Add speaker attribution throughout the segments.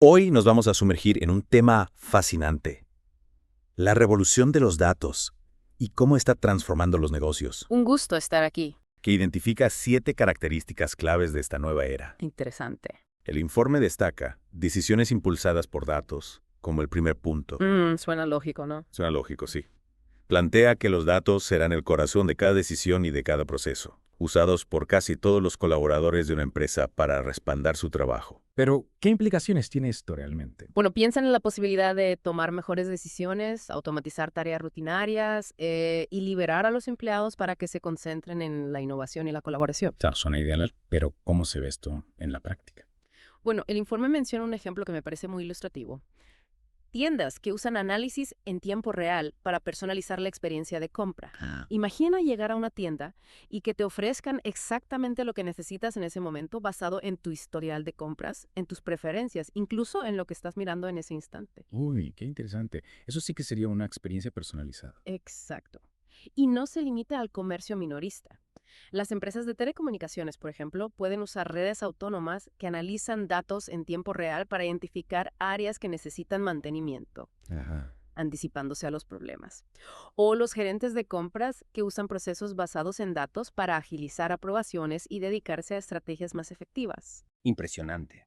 Speaker 1: Hoy nos vamos a sumergir en un tema fascinante, la revolución de los datos y cómo está transformando los negocios,
Speaker 2: Un gusto estar aquí.
Speaker 1: que identifica 7 características claves de esta nueva era.
Speaker 2: Interesante.
Speaker 1: El informe destaca decisiones impulsadas por datos como el primer punto.
Speaker 2: Suena lógico, ¿no?
Speaker 1: Suena lógico, sí. Plantea que los datos serán el corazón de cada decisión y de cada proceso, usados por casi todos los colaboradores de una empresa para respaldar su trabajo.
Speaker 3: Pero, ¿qué implicaciones tiene esto realmente?
Speaker 2: Bueno, piensan en la posibilidad de tomar mejores decisiones, automatizar tareas rutinarias y liberar a los empleados para que se concentren en la innovación y la colaboración.
Speaker 3: O sea, suena ideal, pero ¿cómo se ve esto en la práctica?
Speaker 2: Bueno, el informe menciona un ejemplo que me parece muy ilustrativo. Tiendas que usan análisis en tiempo real para personalizar la experiencia de compra. Imagina llegar a una tienda y que te ofrezcan exactamente lo que necesitas en ese momento basado en tu historial de compras, en tus preferencias, incluso en lo que estás mirando en ese instante.
Speaker 3: Uy, qué interesante. Eso sí que sería una experiencia personalizada.
Speaker 2: Exacto. Y no se limita al comercio minorista. Las empresas de telecomunicaciones, por ejemplo, pueden usar redes autónomas que analizan datos en tiempo real para identificar áreas que necesitan mantenimiento,
Speaker 3: Ajá.
Speaker 2: anticipándose a los problemas. O los gerentes de compras que usan procesos basados en datos para agilizar aprobaciones y dedicarse a estrategias más efectivas.
Speaker 4: Impresionante.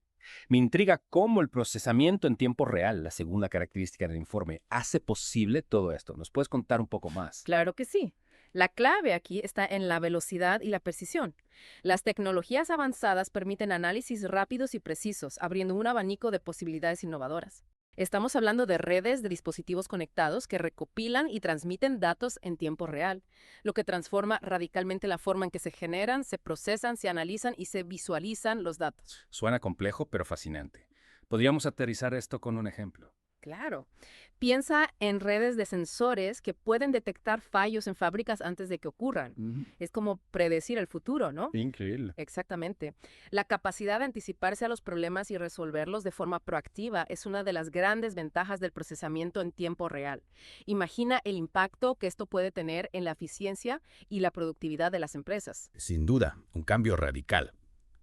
Speaker 4: Me intriga cómo el procesamiento en tiempo real, la segunda característica del informe, hace posible todo esto. ¿Nos puedes contar un poco más?
Speaker 2: Claro que sí. La clave aquí está en la velocidad y la precisión. Las tecnologías avanzadas permiten análisis rápidos y precisos, abriendo un abanico de posibilidades innovadoras. Estamos hablando de redes de dispositivos conectados que recopilan y transmiten datos en tiempo real, lo que transforma radicalmente la forma en que se generan, se procesan, se analizan y se visualizan los datos.
Speaker 4: Suena complejo, pero fascinante. Podríamos aterrizar esto con un ejemplo.
Speaker 2: Claro. Piensa en redes de sensores que pueden detectar fallos en fábricas antes de que ocurran. Es como predecir el futuro, ¿no?
Speaker 3: Increíble.
Speaker 2: Exactamente. La capacidad de anticiparse a los problemas y resolverlos de forma proactiva es una de las grandes ventajas del procesamiento en tiempo real. Imagina el impacto que esto puede tener en la eficiencia y la productividad de las empresas.
Speaker 1: Sin duda, un cambio radical.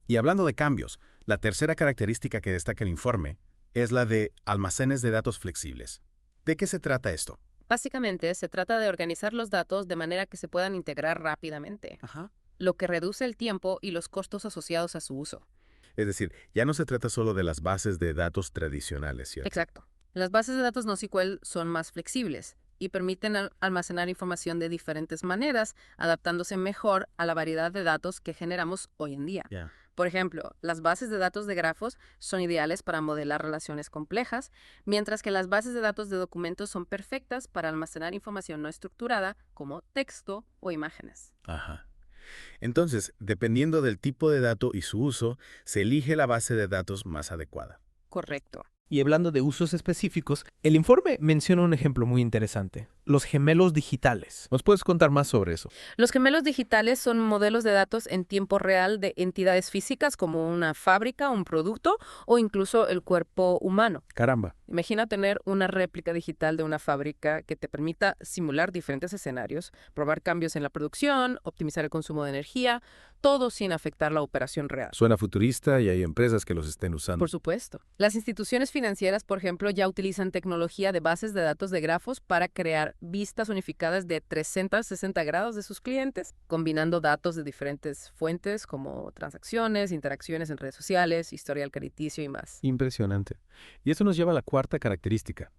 Speaker 1: Y hablando de cambios, la tercera característica que destaca el informe es la de almacenes de datos flexibles. ¿De qué se trata esto?
Speaker 2: Básicamente, se trata de organizar los datos de manera que se puedan integrar rápidamente,
Speaker 1: Ajá.
Speaker 2: lo que reduce el tiempo y los costos asociados a su uso.
Speaker 1: Es decir, ya no se trata solo de las bases de datos tradicionales, ¿cierto?
Speaker 2: Exacto. Las bases de datos NoSQL son más flexibles y permiten almacenar información de diferentes maneras, adaptándose mejor a la variedad de datos que generamos hoy en día.
Speaker 1: Ya.
Speaker 2: Por ejemplo, las bases de datos de grafos son ideales para modelar relaciones complejas, mientras que las bases de datos de documentos son perfectas para almacenar información no estructurada como texto o imágenes.
Speaker 1: Ajá. Entonces, dependiendo del tipo de dato y su uso, se elige la base de datos más adecuada.
Speaker 2: Correcto.
Speaker 5: Y hablando de usos específicos, el informe menciona un ejemplo muy interesante, los gemelos digitales. ¿Nos puedes contar más sobre eso?
Speaker 2: Los gemelos digitales son modelos de datos en tiempo real de entidades físicas como una fábrica, un producto o incluso el cuerpo humano.
Speaker 5: Caramba.
Speaker 2: Imagina tener una réplica digital de una fábrica que te permita simular diferentes escenarios, probar cambios en la producción, optimizar el consumo de energía, todo sin afectar la operación real.
Speaker 1: Suena futurista y hay empresas que los estén usando.
Speaker 2: Por supuesto. Las instituciones financieras, por ejemplo, ya utilizan tecnología de bases de datos de grafos para crear vistas unificadas de 360 grados de sus clientes, combinando datos de diferentes fuentes como transacciones, interacciones en redes sociales, historial crediticio y más.
Speaker 5: Impresionante. Y eso nos lleva a la cuarta característica,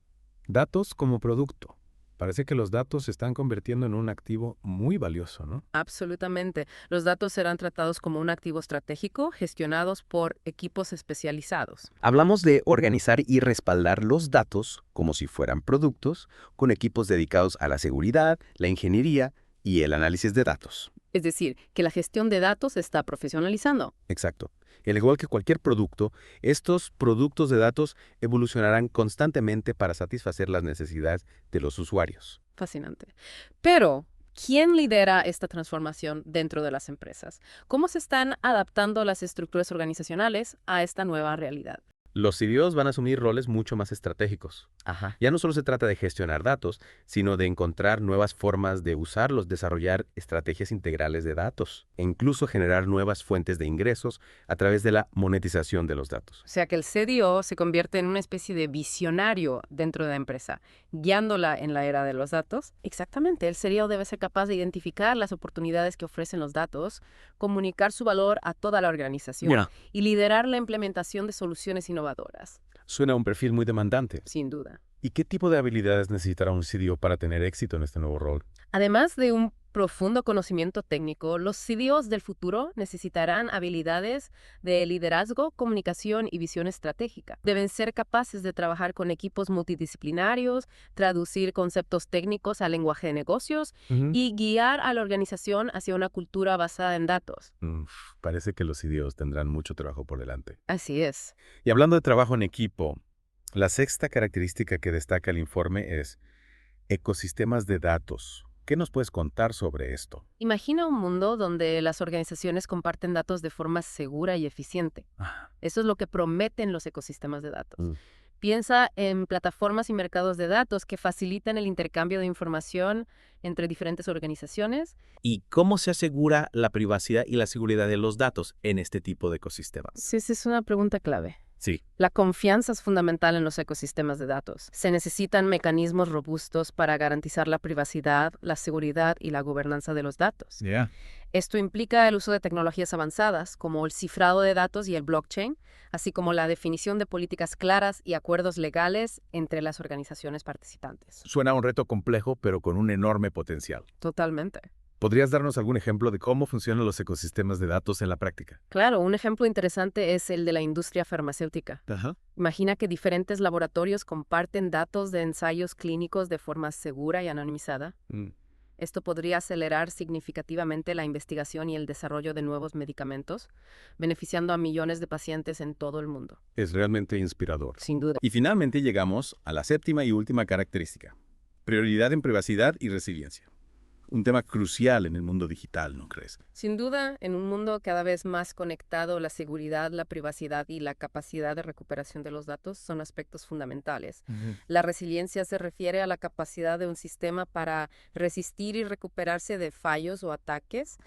Speaker 5: datos como producto. Parece que los datos se están convirtiendo en un activo muy valioso, ¿no?
Speaker 2: Absolutamente. Los datos serán tratados como un activo estratégico gestionados por equipos especializados.
Speaker 6: Hablamos de organizar y respaldar los datos como si fueran productos, con equipos dedicados a la seguridad, la ingeniería y el análisis de datos.
Speaker 2: Es decir, que la gestión de datos se está profesionalizando.
Speaker 6: Exacto. Al igual que cualquier producto, estos productos de datos evolucionarán constantemente para satisfacer las necesidades de los usuarios.
Speaker 2: Fascinante. Pero, ¿quién lidera esta transformación dentro de las empresas? ¿Cómo se están adaptando las estructuras organizacionales a esta nueva realidad?
Speaker 6: Los CDOs van a asumir roles mucho más estratégicos.
Speaker 7: Ajá.
Speaker 6: Ya no solo se trata de gestionar datos, sino de encontrar nuevas formas de usarlos, desarrollar estrategias integrales de datos e incluso generar nuevas fuentes de ingresos a través de la monetización de los datos.
Speaker 2: O sea que el CDO se convierte en una especie de visionario dentro de la empresa, guiándola en la era de los datos. Exactamente, el CDO debe ser capaz de identificar las oportunidades que ofrecen los datos, comunicar su valor a toda la organización
Speaker 7: Mira,
Speaker 2: y liderar la implementación de soluciones innovadoras.
Speaker 1: Suena a un perfil muy demandante.
Speaker 2: Sin duda.
Speaker 1: ¿Y qué tipo de habilidades necesitará un CDO para tener éxito en este nuevo rol?
Speaker 2: Además de un profundo conocimiento técnico, los CDOs del futuro necesitarán habilidades de liderazgo, comunicación y visión estratégica. Deben ser capaces de trabajar con equipos multidisciplinarios, traducir conceptos técnicos al lenguaje de negocios y guiar a la organización hacia una cultura basada en datos.
Speaker 1: Parece que los CDOs tendrán mucho trabajo por delante.
Speaker 2: Así es.
Speaker 1: Y hablando de trabajo en equipo, la sexta característica que destaca el informe es ecosistemas de datos. ¿Qué nos puedes contar sobre esto?
Speaker 2: Imagina un mundo donde las organizaciones comparten datos de forma segura y eficiente. Eso es lo que prometen los ecosistemas de datos. Piensa en plataformas y mercados de datos que facilitan el intercambio de información entre diferentes organizaciones.
Speaker 7: ¿y cómo se asegura la privacidad y la seguridad de los datos en este tipo de ecosistemas?
Speaker 2: Sí, esa es una pregunta clave.
Speaker 7: Sí.
Speaker 2: La confianza es fundamental en los ecosistemas de datos. Se necesitan mecanismos robustos para garantizar la privacidad, la seguridad y la gobernanza de los datos. Esto implica el uso de tecnologías avanzadas, como el cifrado de datos y el blockchain, así como la definición de políticas claras y acuerdos legales entre las organizaciones participantes.
Speaker 1: Suena a un reto complejo, pero con un enorme potencial.
Speaker 2: Totalmente.
Speaker 1: ¿Podrías darnos algún ejemplo de cómo funcionan los ecosistemas de datos en la práctica?
Speaker 2: Claro, un ejemplo interesante es el de la industria farmacéutica. Imagina que diferentes laboratorios comparten datos de ensayos clínicos de forma segura y anonimizada. Esto podría acelerar significativamente la investigación y el desarrollo de nuevos medicamentos, beneficiando a millones de pacientes en todo el mundo.
Speaker 1: Es realmente inspirador.
Speaker 2: Sin duda.
Speaker 3: Y finalmente llegamos a la séptima y última característica. Prioridad en privacidad y resiliencia. Un tema crucial en el mundo digital, ¿no crees?
Speaker 2: Sin duda, en un mundo cada vez más conectado, la seguridad, la privacidad y la capacidad de recuperación de los datos son aspectos fundamentales. La resiliencia se refiere a la capacidad de un sistema para resistir y recuperarse de fallos o ataques.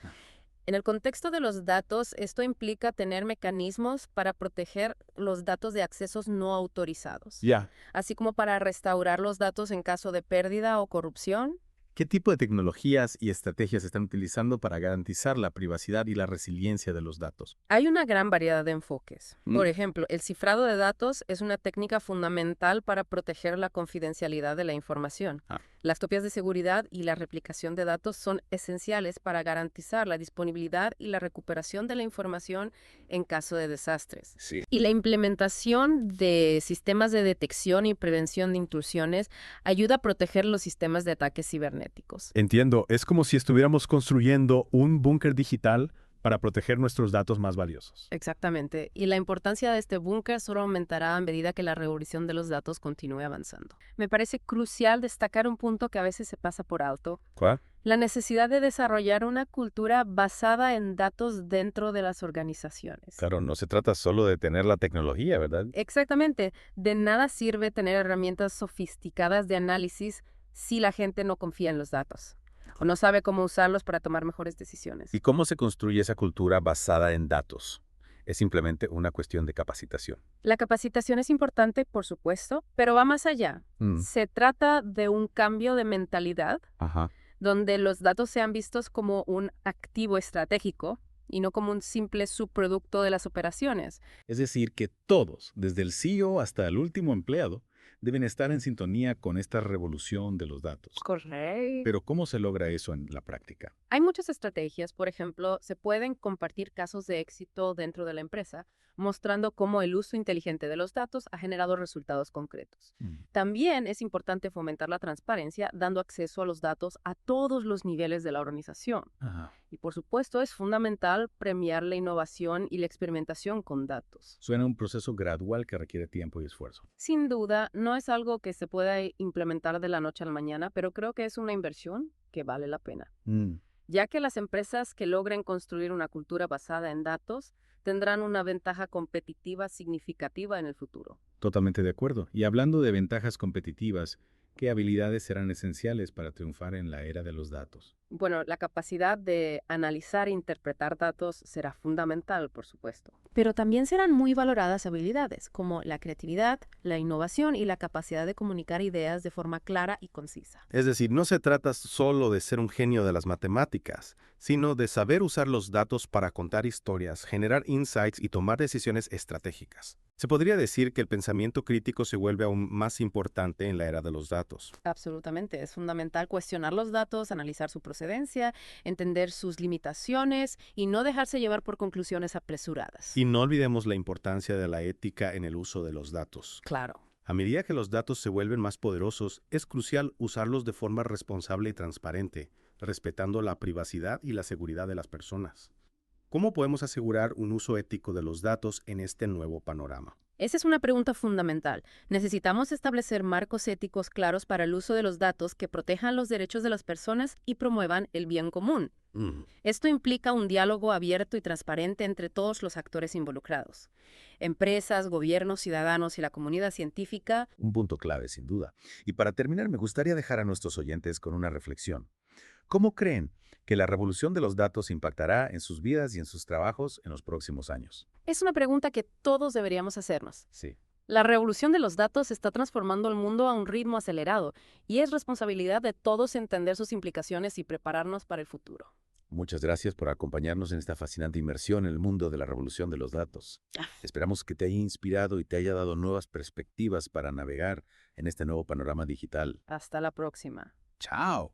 Speaker 2: En el contexto de los datos, esto implica tener mecanismos para proteger los datos de accesos no autorizados, así como para restaurar los datos en caso de pérdida o corrupción.
Speaker 3: ¿Qué tipo de tecnologías y estrategias están utilizando para garantizar la privacidad y la resiliencia de los datos?
Speaker 2: Hay una gran variedad de enfoques. Por ejemplo, el cifrado de datos es una técnica fundamental para proteger la confidencialidad de la información. Las copias de seguridad y la replicación de datos son esenciales para garantizar la disponibilidad y la recuperación de la información en caso de desastres. Y la implementación de sistemas de detección y prevención de intrusiones ayuda a proteger los sistemas de ataques cibernéticos.
Speaker 1: Entiendo, es como si estuviéramos construyendo un búnker digital para proteger nuestros datos más valiosos.
Speaker 2: Exactamente. Y la importancia de este búnker solo aumentará a medida que la revolución de los datos continúe avanzando. Me parece crucial destacar un punto que a veces se pasa por alto.
Speaker 1: ¿Cuál?
Speaker 2: La necesidad de desarrollar una cultura basada en datos dentro de las organizaciones.
Speaker 1: Claro, no se trata solo de tener la tecnología, ¿verdad?
Speaker 2: Exactamente. De nada sirve tener herramientas sofisticadas de análisis si la gente no confía en los datos o no sabe cómo usarlos para tomar mejores decisiones.
Speaker 1: ¿Y cómo se construye esa cultura basada en datos? Es simplemente una cuestión de capacitación.
Speaker 2: La capacitación es importante, por supuesto, pero va más allá. Se trata de un cambio de mentalidad donde los datos sean vistos como un activo estratégico y no como un simple subproducto de las operaciones.
Speaker 3: Es decir, que todos, desde el CEO hasta el último empleado, deben estar en sintonía con esta revolución de los datos.
Speaker 2: Correcto.
Speaker 3: Pero ¿cómo se logra eso en la práctica?
Speaker 2: Hay muchas estrategias. Por ejemplo, se pueden compartir casos de éxito dentro de la empresa, mostrando cómo el uso inteligente de los datos ha generado resultados concretos. También es importante fomentar la transparencia, dando acceso a los datos a todos los niveles de la organización. Y por supuesto, es fundamental premiar la innovación y la experimentación con datos.
Speaker 3: Suena un proceso gradual que requiere tiempo y esfuerzo.
Speaker 2: Sin duda, no es algo que se pueda implementar de la noche a la mañana, pero creo que es una inversión que vale la pena. ya que las empresas que logren construir una cultura basada en datos tendrán una ventaja competitiva significativa en el futuro.
Speaker 5: Totalmente de acuerdo. Y hablando de ventajas competitivas, ¿qué habilidades serán esenciales para triunfar en la era de los datos?
Speaker 2: Bueno, la capacidad de analizar e interpretar datos será fundamental, por supuesto. Pero también serán muy valoradas habilidades como la creatividad, la innovación y la capacidad de comunicar ideas de forma clara y concisa.
Speaker 6: Es decir, no se trata solo de ser un genio de las matemáticas, sino de saber usar los datos para contar historias, generar insights y tomar decisiones estratégicas. Se podría decir que el pensamiento crítico se vuelve aún más importante en la era de los datos.
Speaker 2: Absolutamente, es fundamental cuestionar los datos, analizar su procedencia, entender sus limitaciones y no dejarse llevar por conclusiones apresuradas.
Speaker 6: Y no olvidemos la importancia de la ética en el uso de los datos.
Speaker 2: Claro.
Speaker 6: A medida que los datos se vuelven más poderosos, es crucial usarlos de forma responsable y transparente, respetando la privacidad y la seguridad de las personas. ¿Cómo podemos asegurar un uso ético de los datos en este nuevo panorama?
Speaker 2: Esa es una pregunta fundamental. Necesitamos establecer marcos éticos claros para el uso de los datos que protejan los derechos de las personas y promuevan el bien común. Esto implica un diálogo abierto y transparente entre todos los actores involucrados. Empresas, gobiernos, ciudadanos y la comunidad científica.
Speaker 3: Un punto clave, sin duda. Y para terminar, me gustaría dejar a nuestros oyentes con una reflexión. ¿Cómo creen que la revolución de los datos impactará en sus vidas y en sus trabajos en los próximos años?
Speaker 2: Es una pregunta que todos deberíamos hacernos.
Speaker 3: Sí.
Speaker 2: La revolución de los datos está transformando el mundo a un ritmo acelerado y es responsabilidad de todos entender sus implicaciones y prepararnos para el futuro.
Speaker 3: Muchas gracias por acompañarnos en esta fascinante inmersión en el mundo de la revolución de los datos. Esperamos que te haya inspirado y te haya dado nuevas perspectivas para navegar en este nuevo panorama digital.
Speaker 2: Hasta la próxima.
Speaker 3: ¡Chao!